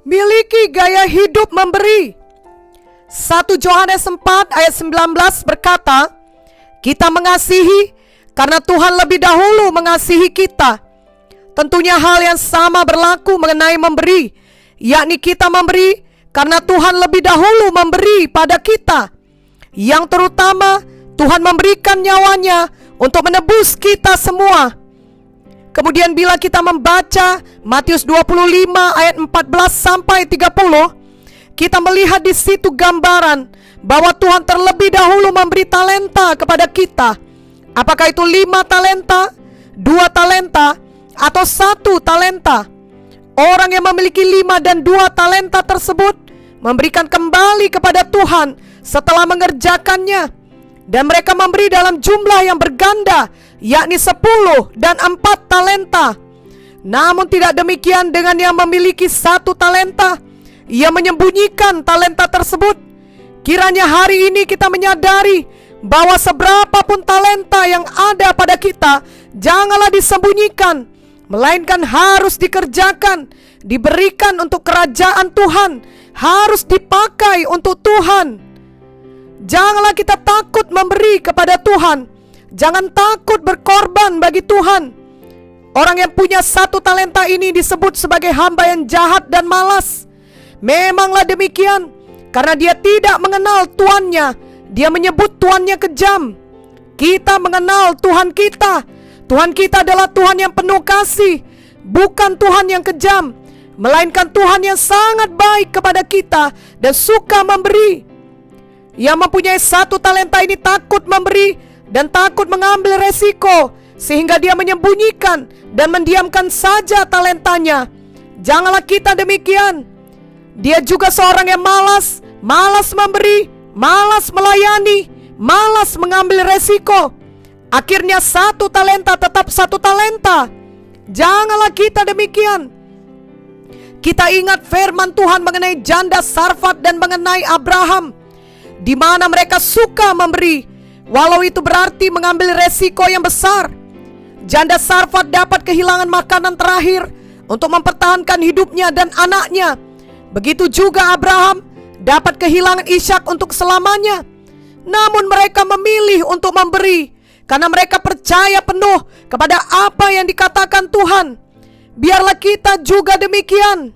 Miliki gaya hidup memberi. 1 Yohanes 4 ayat 19 berkata, kita mengasihi karena Tuhan lebih dahulu mengasihi kita. Tentunya hal yang sama berlaku mengenai memberi, yakni kita memberi karena Tuhan lebih dahulu memberi pada kita. Yang terutama, Tuhan memberikan nyawanya untuk menebus kita semua. Kemudian bila kita membaca Matius 25 ayat 14 sampai 30, kita melihat di situ gambaran bahwa Tuhan terlebih dahulu memberi talenta kepada kita. Apakah itu 5 talenta, 2 talenta, atau 1 talenta? Orang yang memiliki 5 dan 2 talenta tersebut memberikan kembali kepada Tuhan setelah mengerjakannya. Dan mereka memberi dalam jumlah yang berganda, yakni 10 dan 4 talenta. Namun tidak demikian dengan yang memiliki 1 talenta. Ia menyembunyikan talenta tersebut. Kiranya hari ini kita menyadari bahwa seberapapun talenta yang ada pada kita, janganlah disembunyikan, melainkan harus dikerjakan, diberikan untuk kerajaan Tuhan, harus dipakai untuk Tuhan. Janganlah kita takut memberi kepada Tuhan. Jangan takut berkorban bagi Tuhan. Orang yang punya 1 talenta ini disebut sebagai hamba yang jahat dan malas. Memanglah demikian, karena dia tidak mengenal tuannya. Dia menyebut tuannya kejam. Kita mengenal Tuhan kita. Tuhan kita adalah Tuhan yang penuh kasih, bukan Tuhan yang kejam, melainkan Tuhan yang sangat baik kepada kita dan suka memberi. Yang mempunyai 1 talenta ini takut memberi dan takut mengambil resiko, sehingga dia menyembunyikan dan mendiamkan saja talentanya. Janganlah kita demikian. Dia juga seorang yang malas memberi, malas melayani, malas mengambil resiko. Akhirnya 1 talenta tetap 1 talenta. Janganlah kita demikian. Kita ingat firman Tuhan mengenai janda Sarfat dan mengenai Abraham, di mana mereka suka memberi, walau itu berarti mengambil resiko yang besar. Janda Sarfat dapat kehilangan makanan terakhir untuk mempertahankan hidupnya dan anaknya. Begitu juga Abraham dapat kehilangan Ishak untuk selamanya. Namun mereka memilih untuk memberi karena mereka percaya penuh kepada apa yang dikatakan Tuhan. Biarlah kita juga demikian.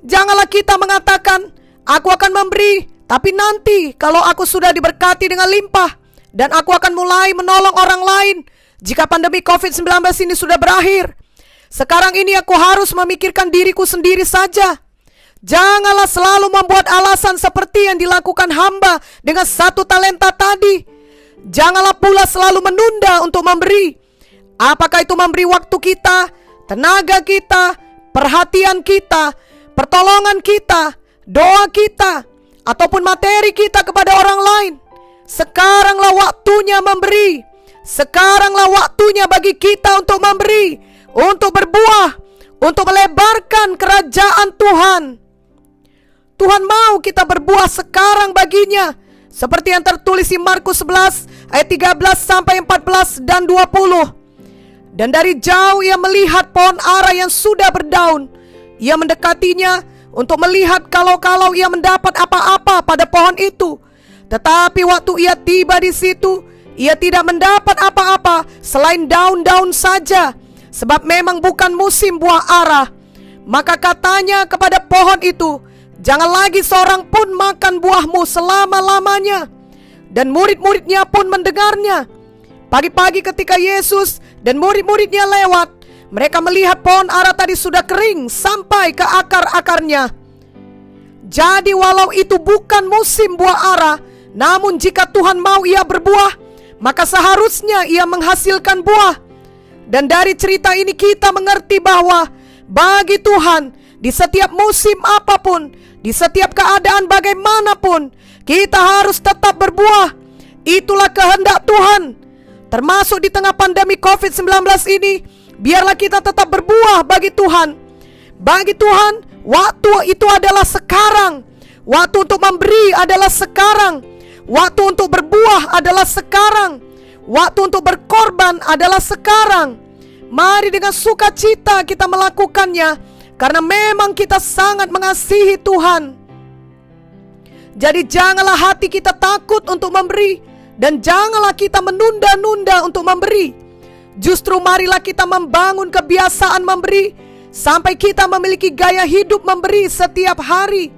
Janganlah kita mengatakan, aku akan memberi, tapi nanti kalau aku sudah diberkati dengan limpah, dan aku akan mulai menolong orang lain jika pandemi COVID-19 ini sudah berakhir. Sekarang ini aku harus memikirkan diriku sendiri saja. Janganlah selalu membuat alasan seperti yang dilakukan hamba dengan 1 talenta tadi. Janganlah pula selalu menunda untuk memberi. Apakah itu memberi waktu kita, tenaga kita, perhatian kita, pertolongan kita, doa kita, ataupun materi kita kepada orang lain. Sekaranglah waktunya memberi. Sekaranglah waktunya bagi kita untuk memberi, untuk berbuah, untuk melebarkan kerajaan Tuhan. Tuhan mau kita berbuah sekarang baginya, seperti yang tertulis di Markus 11 ayat 13 sampai 14 dan 20. Dan dari jauh ia melihat pohon ara yang sudah berdaun. Ia mendekatinya untuk melihat kalau ia mendapat apa-apa pada pohon itu. Tetapi waktu ia tiba di situ, ia tidak mendapat apa-apa selain daun-daun saja, sebab memang bukan musim buah ara. Maka katanya kepada pohon itu, jangan lagi seorang pun makan buahmu selama-lamanya. Dan murid-muridnya pun mendengarnya. Pagi-pagi ketika Yesus dan murid-muridnya lewat, mereka melihat pohon ara tadi sudah kering sampai ke akar-akarnya. Jadi walau itu bukan musim buah ara, namun jika Tuhan mau ia berbuah, maka seharusnya ia menghasilkan buah. Dan dari cerita ini kita mengerti bahwa bagi Tuhan, di setiap musim apapun, di setiap keadaan bagaimanapun, kita harus tetap berbuah. Itulah kehendak Tuhan. Termasuk di tengah pandemi COVID-19 ini, biarlah kita tetap berbuah bagi Tuhan. Bagi Tuhan, waktu itu adalah sekarang. Waktu untuk memberi adalah sekarang. Waktu untuk berbuah adalah sekarang. Waktu untuk berkorban adalah sekarang. Mari dengan sukacita kita melakukannya, karena memang kita sangat mengasihi Tuhan. Jadi janganlah hati kita takut untuk memberi, dan janganlah kita menunda-nunda untuk memberi. Justru marilah kita membangun kebiasaan memberi, sampai kita memiliki gaya hidup memberi setiap hari.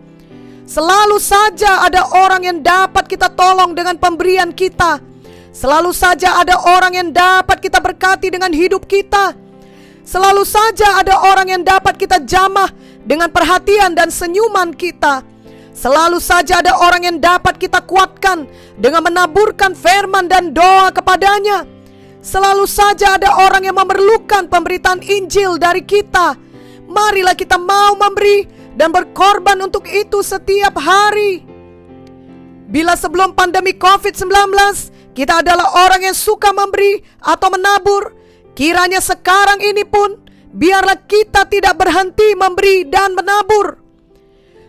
Selalu saja ada orang yang dapat kita tolong dengan pemberian kita. Selalu saja ada orang yang dapat kita berkati dengan hidup kita. Selalu saja ada orang yang dapat kita jamah dengan perhatian dan senyuman kita. Selalu saja ada orang yang dapat kita kuatkan dengan menaburkan firman dan doa kepadanya. Selalu saja ada orang yang memerlukan pemberitaan Injil dari kita. Marilah kita mau memberi dan berkorban untuk itu setiap hari. Bila sebelum pandemi COVID-19 kita adalah orang yang suka memberi atau menabur, kiranya sekarang ini pun biarlah kita tidak berhenti memberi dan menabur.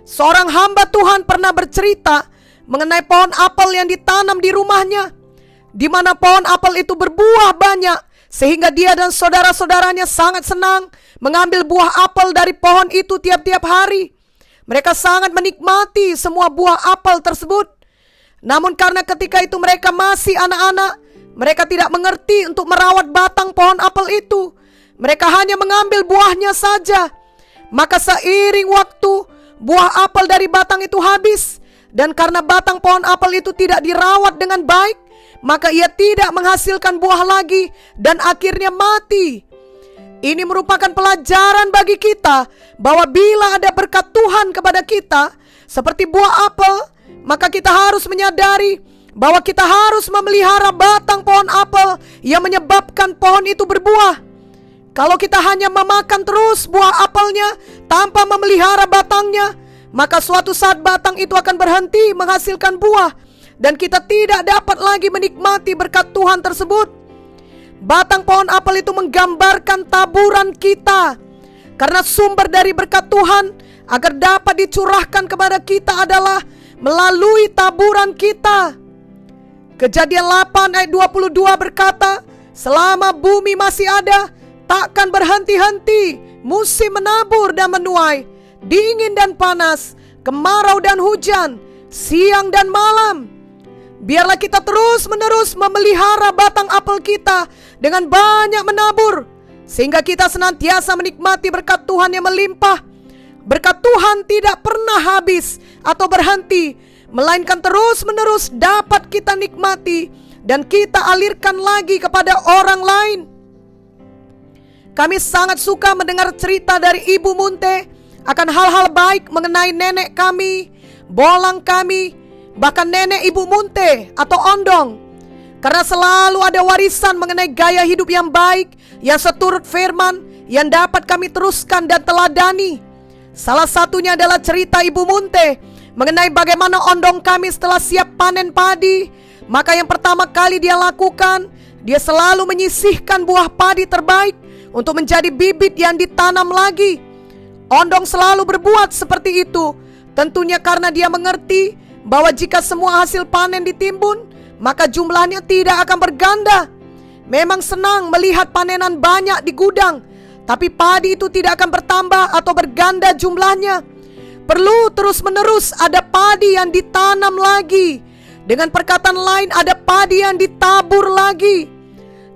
Seorang hamba Tuhan pernah bercerita mengenai pohon apel yang ditanam di rumahnya, di mana pohon apel itu berbuah banyak, sehingga dia dan saudara-saudaranya sangat senang mengambil buah apel dari pohon itu tiap-tiap hari. Mereka sangat menikmati semua buah apel tersebut. Namun karena ketika itu mereka masih anak-anak, mereka tidak mengerti untuk merawat batang pohon apel itu. Mereka hanya mengambil buahnya saja. Maka seiring waktu, buah apel dari batang itu habis. Dan karena batang pohon apel itu tidak dirawat dengan baik, maka ia tidak menghasilkan buah lagi dan akhirnya mati. Ini merupakan pelajaran bagi kita bahwa bila ada berkat Tuhan kepada kita seperti buah apel, maka kita harus menyadari bahwa kita harus memelihara batang pohon apel yang menyebabkan pohon itu berbuah. Kalau kita hanya memakan terus buah apelnya tanpa memelihara batangnya, maka suatu saat batang itu akan berhenti menghasilkan buah dan kita tidak dapat lagi menikmati berkat Tuhan tersebut. Batang pohon apel itu menggambarkan taburan kita, karena sumber dari berkat Tuhan agar dapat dicurahkan kepada kita adalah melalui taburan kita. Kejadian 8 ayat 22 berkata, selama bumi masih ada, takkan berhenti-henti musim menabur dan menuai, dingin dan panas, kemarau dan hujan, siang dan malam. Biarlah kita terus-menerus memelihara batang apel kita dengan banyak menabur, sehingga kita senantiasa menikmati berkat Tuhan yang melimpah. Berkat Tuhan tidak pernah habis atau berhenti, melainkan terus-menerus dapat kita nikmati dan kita alirkan lagi kepada orang lain. Kami sangat suka mendengar cerita dari Ibu Munte akan hal-hal baik mengenai nenek kami, bolang kami, bahkan nenek Ibu Munte atau Ondong. Karena selalu ada warisan mengenai gaya hidup yang baik, yang seturut firman, yang dapat kami teruskan dan teladani. Salah satunya adalah cerita Ibu Munte mengenai bagaimana Ondong kami setelah siap panen padi, maka yang pertama kali dia lakukan, dia selalu menyisihkan buah padi terbaik untuk menjadi bibit yang ditanam lagi. Ondong selalu berbuat seperti itu, tentunya karena dia mengerti bahwa jika semua hasil panen ditimbun, maka jumlahnya tidak akan berganda. Memang senang melihat panenan banyak di gudang, tapi padi itu tidak akan bertambah atau berganda jumlahnya. Perlu terus-menerus ada padi yang ditanam lagi. Dengan perkataan lain, ada padi yang ditabur lagi.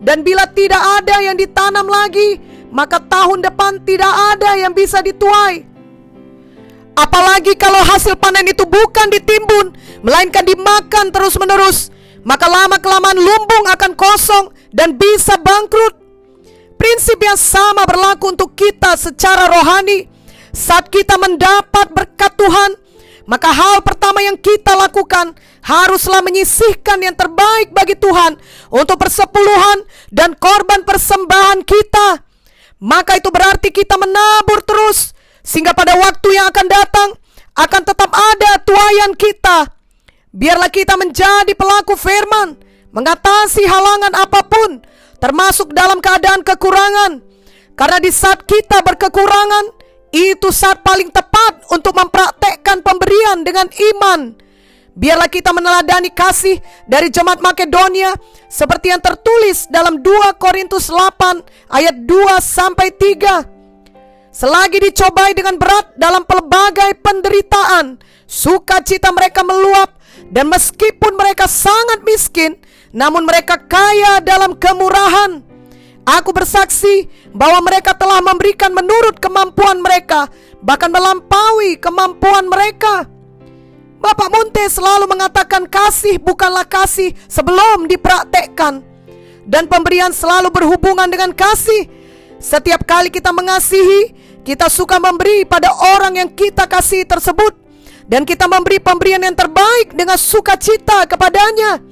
Dan bila tidak ada yang ditanam lagi, maka tahun depan tidak ada yang bisa dituai. Apalagi kalau hasil panen itu bukan ditimbun, melainkan dimakan terus-menerus, maka lama-kelamaan lumbung akan kosong dan bisa bangkrut. Prinsip yang sama berlaku untuk kita secara rohani. Saat kita mendapat berkat Tuhan, maka hal pertama yang kita lakukan haruslah menyisihkan yang terbaik bagi Tuhan untuk persepuluhan dan korban persembahan kita. Maka itu berarti kita menabur terus, sehingga pada waktu yang akan datang akan tetap ada tuaian kita. Biarlah kita menjadi pelaku firman, mengatasi halangan apapun, termasuk dalam keadaan kekurangan. Karena di saat kita berkekurangan, itu saat paling tepat untuk mempraktekkan pemberian dengan iman. Biarlah kita meneladani kasih dari jemaat Makedonia seperti yang tertulis dalam 2 Korintus 8 ayat 2-3. selagi dicobai dengan berat dalam pelbagai penderitaan, sukacita mereka meluap, dan meskipun mereka sangat miskin, namun mereka kaya dalam kemurahan. Aku bersaksi bahwa mereka telah memberikan menurut kemampuan mereka, bahkan melampaui kemampuan mereka. Bapak Munte selalu mengatakan kasih bukanlah kasih sebelum dipraktekkan, dan pemberian selalu berhubungan dengan kasih. Setiap kali kita mengasihi, kita suka memberi pada orang yang kita kasih tersebut, dan kita memberi pemberian yang terbaik dengan sukacita kepadanya.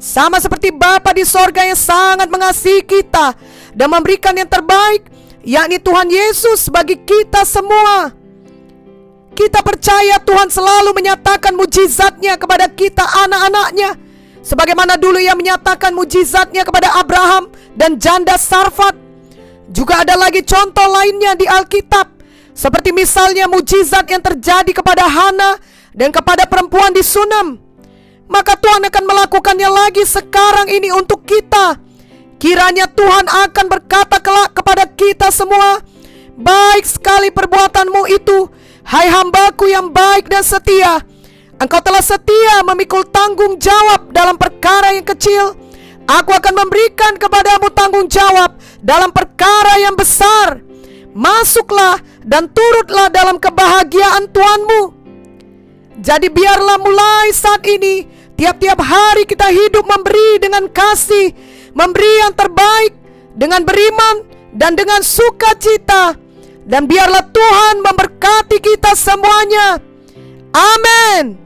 Sama seperti Bapa di sorga yang sangat mengasihi kita dan memberikan yang terbaik, yakni Tuhan Yesus bagi kita semua. Kita percaya Tuhan selalu menyatakan mujizatnya kepada kita anak-anaknya, sebagaimana dulu Ia menyatakan mujizatnya kepada Abraham dan janda Sarfat. Juga ada lagi contoh lainnya di Alkitab, seperti misalnya mujizat yang terjadi kepada Hana dan kepada perempuan di Sunam. Maka Tuhan akan melakukannya lagi sekarang ini untuk kita. Kiranya Tuhan akan berkata kelak kepada kita semua, baik sekali perbuatanmu itu, hai hambaku yang baik dan setia. Engkau telah setia memikul tanggung jawab dalam perkara yang kecil. Aku akan memberikan kepadamu tanggung jawab dalam perkara yang besar. Masuklah dan turutlah dalam kebahagiaan Tuhanmu. Jadi biarlah mulai saat ini, tiap-tiap hari kita hidup memberi dengan kasih, memberi yang terbaik dengan beriman dan dengan sukacita. Dan biarlah Tuhan memberkati kita semuanya. Amin.